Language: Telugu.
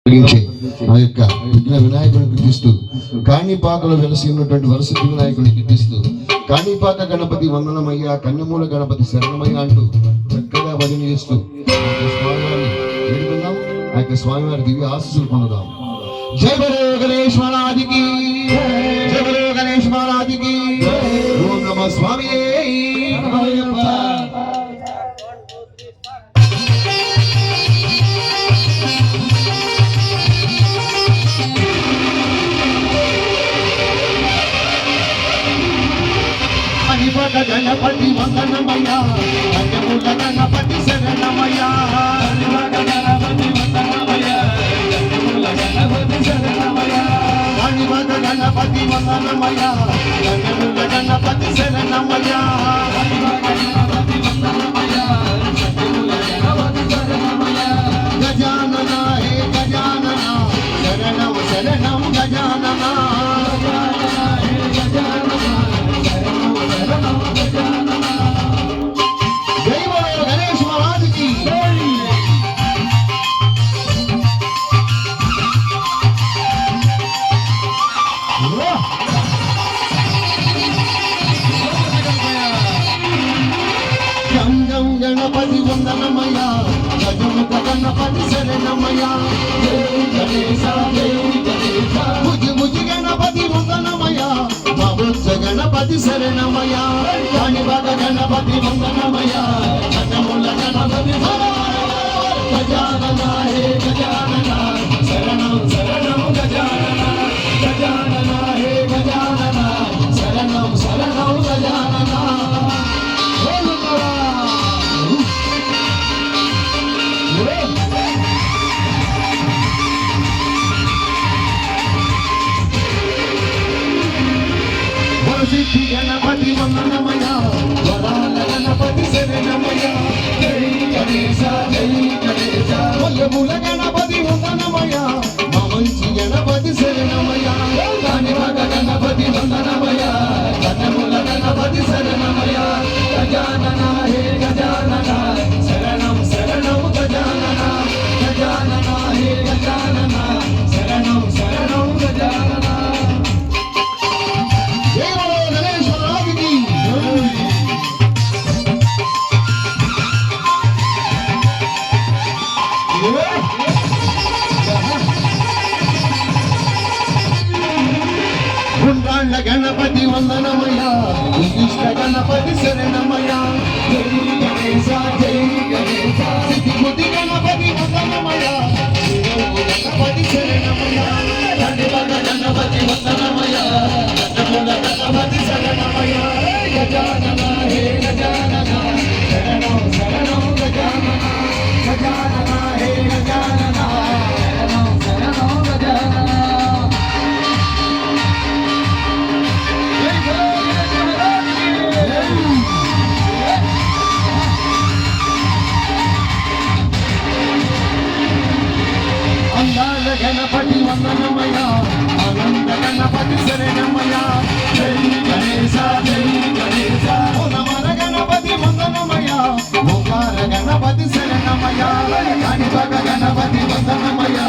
ఆ యొక్క విఘ్న వినాయకుడిని కీర్తిస్తూ కాణిపాకలో వెలసి ఉన్నటువంటి వరసిద్ధి వినాయకుడిని కీర్తిస్తూ కాణిపాక గణపతి వందనమయ్యా, కన్యమూల గణపతి శరణమయ్య అంటూ చక్కగా భజన చేస్తూ స్వామివారిని వేడుకుందాం. ఆ యొక్క స్వామివారి దివ్య ఆశీస్సులు పొందుదాం. జై బలో గణేష్ మహారాజుకి, జై బలో గణేష్ మహారాజుకి. ఓం నమః స్వామియే. గణపతి వందనమయ్యా, కన్యమూల గణపతి శరణమయ్యా. గణపతి వందనమయ్యా, కన్యమూల గణపతి శరణమయ్యా. గణపతి వందనమయ్యా, కన్యమూల గణపతి శరణమయ్యా. గణపతి వందనమయ్యా, కన్యమూల గణపతి శరణమయ్యా. గజానన హే గజానన, శరణం శరణం గజానన. గణపతి వందనమయ్యా, గజముఖ గణపతి శరణమయ్యా. భుజి భుజి గణపతి వందనమయ్యా, బహుజ గణపతి శరణమయ్యా. కాణిపాక గణపతి వందనమయ్యా, కన్యమూల గణపతి గజానన హే గజానన, శరణం శరణం గజానన. గజానన హే గజానన, శరణం శరణం గజానన. వరసిద్ధి గణపతి వందనమయ్యా, వరాల గణపతి శరణమయ్యా. జై గణేశ జై గణేశ. వల్లభుల గణపతి వందనమయ్యా, మంచి గణపతి శరణమయ్యా. కాణిపాక గణపతి వందనమయ్యా, కన్యమూల గణపతి శరణమయ్యా. గజానన హే గజానన, శరణం శరణం గజానన. గజానన హే గజానన, శరణం శరణం గజానన. గుండ్రాళ్ళ గణపతి వందనమయ్యా, ఉద్దిష్ట గణపతి శరణమయ్యా. జై గణేశ జై గణేశ. సిద్ధిబుద్ధి గణపతి వందనమయ్యా, గణపతి శరణమయ్యా. కాణిపాక గణపతి వందనమయ్యా, కన్యమూల గణపతి శరణమయ్యా. గజానన హే గజానన, శరణం శరణం గజానన. గజానన హే గజానన, శరణం శరణం గజానన. అందాల గణపతి వందనమయ్యా, ఆనంద గణపతి శరణమయ్యా. జై గణేశ జై గణేశ. ఓనమర గణపతి వందనమయ్యా, ఓంకార గణపతి శరణమయ్యా. కాణిపాక గణపతి వందనమయ్యా,